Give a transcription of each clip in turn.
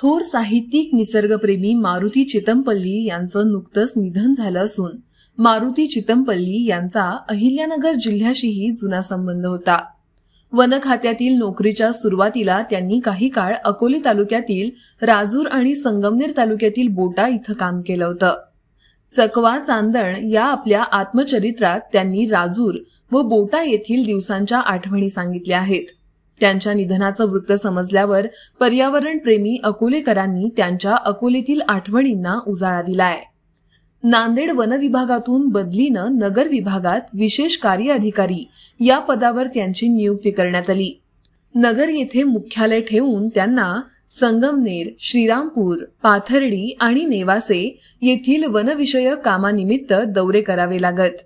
थोर साहित्यिक निसर्गप्रेमी मारुती चितमपल्ली यांचं नुकतंच निधन झालं असून मारुती चितमपल्ली यांचा अहिल्यानगर जिल्ह्याशीही जुना संबंध होता। वन खात्यातील नोकरीच्या सुरुवातीला त्यांनी काही काळ अकोले तालुक्यातील राजूर आणि संगमनेर तालुक्यातील बोटा इथं काम केलं होतं। चकवा चांदण या आपल्या आत्मचरित्रात त्यांनी राजूर व बोटा येथील दिवसांच्या आठवणी सांगितल्या आहेत। त्यांच्या निधनाचं वृत्त समजल्यावर पर्यावरणप्रेमी अकोलेकरांनी त्यांच्या अकोलेतील आठवणींना उजाळा दिलाय। नांदेड वन विभागातून बदलीनं नगर विभागात विशेष कार्य अधिकारी या पदावर त्यांची नियुक्ती करण्यात आली। नगर येथे मुख्यालय ठेवून त्यांना संगमनेर, श्रीरामपूर, पाथर्डी आणि नेवासे येथील वनविषयक कामानिमित्त दौरे करावे लागत।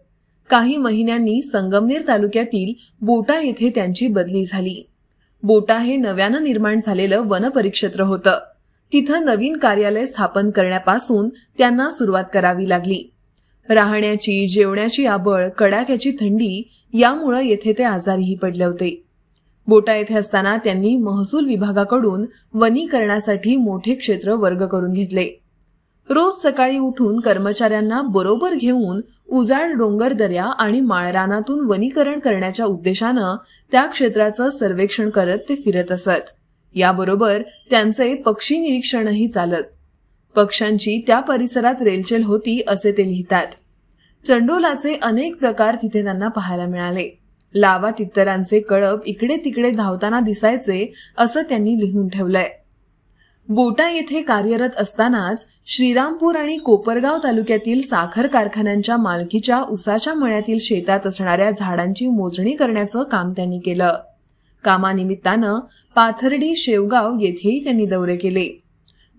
काही महिन्यांनी संगमनेर तालुक्यातील बोटा येथे त्यांची बदली झाली। बोटा हे नव्यानं निर्माण झालेलं वनपरिक्षेत्र होतं। तिथं नवीन कार्यालय स्थापन करण्यापासून त्यांना सुरुवात करावी लागली। राहण्याची, जेवण्याची आबळ, कडाक्याची थंडी यामुळे येथे ते आजारीही पडले होते। बोटा येथे असताना त्यांनी महसूल विभागाकडून वनीकरणासाठी मोठे क्षेत्र वर्ग करून घेतले। रोज सकाळी उठून कर्मचाऱ्यांना बरोबर घेऊन उजाड डोंगर दऱ्या आणि माळरानातून वनीकरण करण्याच्या उद्देशानं त्या क्षेत्राचं सर्वेक्षण करत ते फिरत असत। याबरोबर त्यांचे पक्षी निरीक्षणही चालत। पक्ष्यांची त्या परिसरात रेलचेल होती असे ते लिहितात। चंडोलाचे अनेक प्रकार तिथे त्यांना पाहायला मिळाले। लावा तित्तरांचे कळप इकडे तिकडे धावताना दिसायचे असं त्यांनी लिहून ठेवलंय। बोटा येथे कार्यरत असतानाच श्रीरामपूर आणि कोपरगाव तालुक्यातील साखर कारखान्यांच्या मालकीच्या उसाच्या मळ्यातील शेतात असणाऱ्या झाडांची मोजणी करण्याचं काम त्यांनी केलं। कामानिमित्तानं पाथर्डी, शेवगाव येथेही त्यांनी दौरे केले।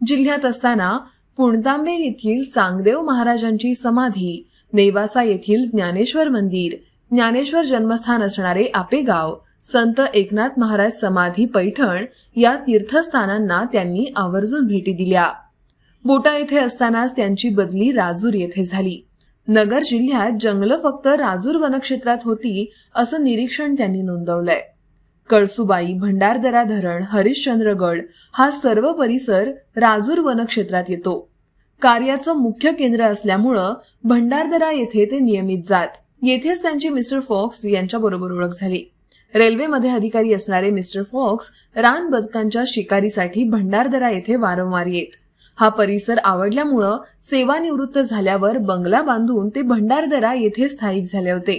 जिल्ह्यात असताना पुणतांबे येथील चांगदेव महाराजांची समाधी, नेवासा येथील ज्ञानेश्वर मंदिर, ज्ञानेश्वर जन्मस्थान असणारे आपेगाव, संत एकनाथ महाराज समाधी पैठण या तीर्थस्थानांना त्यांनी आवर्जून भेटी दिल्या। बोटा येथे असतानाच त्यांची बदली राजूर येथे झाली। नगर जिल्ह्यात जंगलं फक्त राजूर वनक्षेत्रात होती असं निरीक्षण त्यांनी नोंदवलंय। कळसुबाई, भंडारदरा धरण, हरिश्चंद्रगड हा सर्व परिसर राजूर वनक्षेत्रात येतो। कार्याचं मुख्य केंद्र असल्यामुळं भंडारदरा येथे ते नियमित जात। येथेच त्यांची मिस्टर फॉक्स यांच्याबरोबर ओळख झाली। रेल्वेमध्ये अधिकारी असणारे मिस्टर फॉक्स रान बदकांच्या शिकारीसाठी भंडारदरा येथे वारंवार येत। हा परिसर आवडल्यामुळं सेवानिवृत्त झाल्यावर बंगला बांधून ते भंडारदरा येथे स्थायिक झाले होते।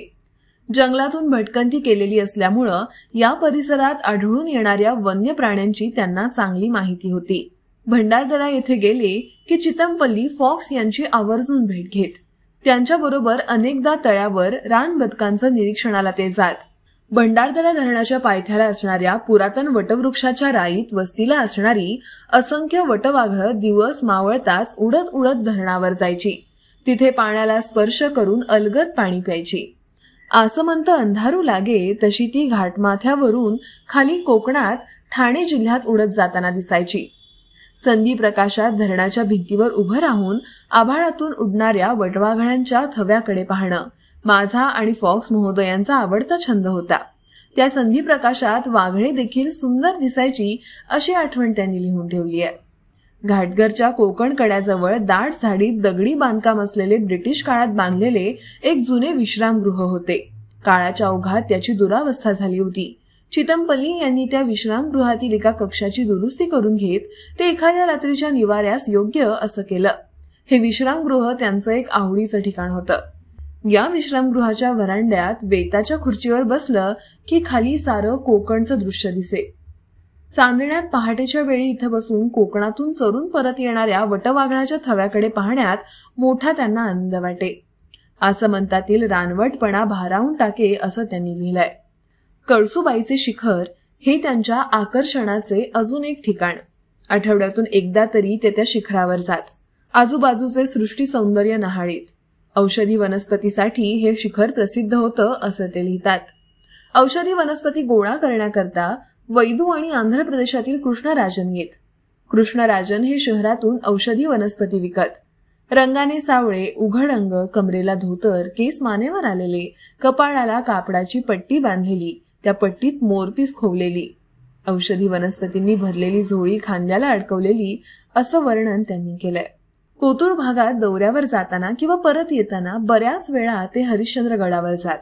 जंगलातून भटकंती केलेली असल्यामुळं या परिसरात आढळून येणाऱ्या वन्य प्राण्यांची त्यांना चांगली माहिती होती। भंडारदरा येथे गेले की चितमपल्ली फॉक्स यांची आवर्जून भेट घेत। त्यांच्याबरोबर अनेकदा तळ्यावर रान बदकांचं निरीक्षणाला ते जात। भंडारदरा धरणाच्या पायथ्याला असणाऱ्या पुरातन वटवृक्षाच्या राईत वस्तीला असणारी असंख्य वटवाघळं दिवस मावळताच उडत उडत धरणावर जायची। तिथे पाण्याला स्पर्श करून अलगद पाणी प्यायची। आसमंत अंधारू लागे तशी ती घाटमाथ्यावरून खाली कोकणात ठाणे जिल्ह्यात उडत जाताना दिसायची। संधी प्रकाशात धरणाच्या भिंतीवर उभं राहून आभाळातून उडणाऱ्या वटवाघळांच्या थव्याकडे पाहणं माझा आणि फॉक्स महोदयांचा आवडता छंद होता। त्या संधी प्रकाशात वाघळे देखील सुंदर दिसायची अशी आठवण त्यांनी लिहून ठेवली आहे। घाटघरच्या कोकण कड्याजवळ दाट झाडीत दगडी बांधकाम असलेले ब्रिटिश काळात बांधलेले एक जुने विश्रामगृह होते। काळाच्या ओघात त्याची दुरावस्था झाली होती। चितमपल्ली यांनी त्या विश्रामगृहातील एका कक्षाची दुरुस्ती करून घेत ते एखाद्या रात्रीच्या निवाऱ्यास योग्य असं केलं। हे विश्रामगृह त्यांचं एक आवडीचं ठिकाण होतं। या विश्रामगृहाच्या व्हरांड्यात वेताच्या खुर्चीवर बसलं की खाली सारं कोकणचं दृश्य दिसे। चांदण्यात पहाटेच्या वेळी इथं बसून कोकणातून चरून परत येणाऱ्या वटवाघळाच्या थव्याकडे पाहण्यात मोठा त्यांना आनंद वाटे। आसमंतातील रानवटपणा भारावून टाके असं त्यांनी लिहिलंय। कळसुबाईचे शिखर हे त्यांच्या आकर्षणाचे अजून एक ठिकाण। आठवड्यातून एकदा तरी ते त्या शिखरावर जात। आजूबाजूचे सृष्टी सौंदर्य न्याहाळीत। औषधी वनस्पतीसाठी हे शिखर प्रसिद्ध होतं असं ते लिहितात। औषधी वनस्पती गोळा करण्याकरता वैदू आणि आंध्र प्रदेशातील कृष्णराजन येत। कृष्णराजन हे शहरातून औषधी वनस्पती विकत। रंगाने सावळे, उघड अंग, कमरेला धोतर, केस मानेवर आलेले, कपाळाला कापडाची पट्टी बांधलेली, त्या पट्टीत मोरपीस खोवलेली, औषधी वनस्पतींनी भरलेली झोळी खांद्याला अडकवलेली असं वर्णन त्यांनी केलंय. कोतुळ भागात दौऱ्यावर जाताना किंवा परत येताना बऱ्याच वेळा ते हरिश्चंद्र गडावर जात.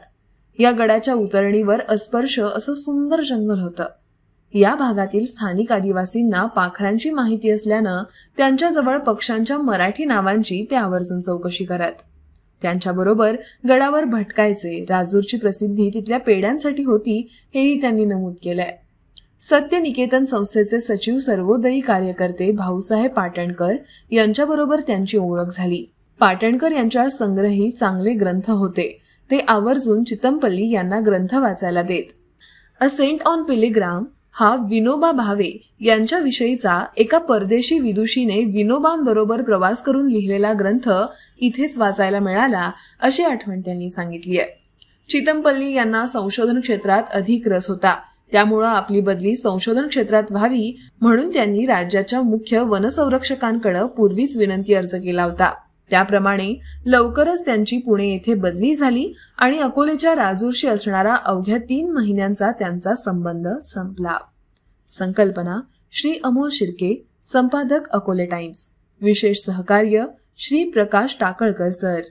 या गडाच्या उतरणीवर अस्पर्श असं सुंदर जंगल होतं. या भागातील स्थानिक आदिवासींना पाखरांची माहिती असल्यानं त्यांच्याजवळ पक्ष्यांच्या मराठी नावांची ते आवर्जून चौकशी करत. त्यांच्याबरोबर गडावर भटकायचे. राजूरची प्रसिद्धी तिथल्या पेड्यांसाठी होती हेही त्यांनी नमूद केलंय. सत्यनिकेतन संस्थेचे सचिव सर्वोदयी कार्यकर्ते भाऊसाहेब पाटणकर यांच्याबरोबर त्यांची ओळख झाली. पाटणकर यांच्या संग्रही चांगले ग्रंथ होते. ते आवर्जून चितमपल्ली यांना ग्रंथ वाचायला देत. अ सेंट ऑन पिलिग्राम हा विनोबा भावे यांच्याविषयीचा एका परदेशी विदुषीने विनोबांबरोबर प्रवास करून लिहिलेला ग्रंथ इथेच वाचायला मिळाला अशी आठवण त्यांनी सांगितली आहे. चितमपल्ली यांना संशोधन क्षेत्रात अधिक रस होता. त्यामुळे आपली बदली संशोधन क्षेत्रात व्हावी म्हणून त्यांनी राज्याच्या मुख्य वनसंरक्षकांकडे पूर्वीच विनंती अर्ज केला होता. त्याप्रमाणे लवकरच त्यांची पुणे येथे बदली झाली आणि अकोलेच्या राजूरशी असणारा अवघ्या 3 महिन्यांचा त्यांचा संबंध संपला. संकल्पना श्री अमोल शिर्के, संपादक अकोले टाइम्स. विशेष सहकार्य श्री प्रकाश टाकळकर सर.